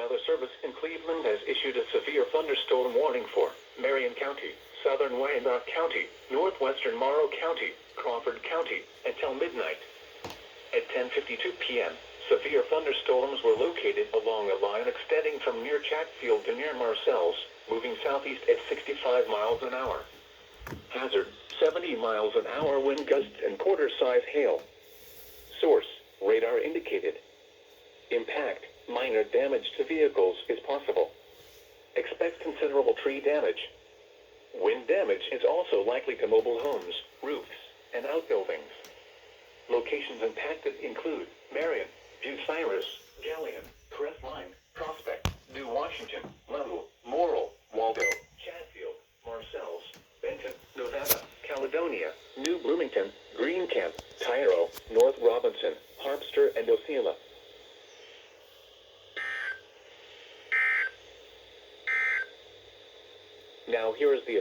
Weather Service in Cleveland has issued a severe thunderstorm warning for Marion County, southern Wyandotte County, northwestern Morrow County, Crawford County, until midnight. At 10:52 p.m., severe thunderstorms were located along a line extending from near Chatfield to near Marcells, moving southeast at 65 miles an hour. Hazard, 70 miles an hour wind gusts and quarter-size hail. Source, radar indicated. Impact, minor damage to vehicles is possible. Expect considerable tree damage. Wind damage is also likely to mobile homes, roofs, and outbuildings. Locations impacted include Marion, Bucyrus, Galion, Crestline, Prospect, New Washington, Level, Morrill, Waldo, Chatfield, Marcells, Benton, Novella, Caledonia, New Bloomington, Greencamp, Tyro, North Robinson, Harpster, and Osceola. Now here is the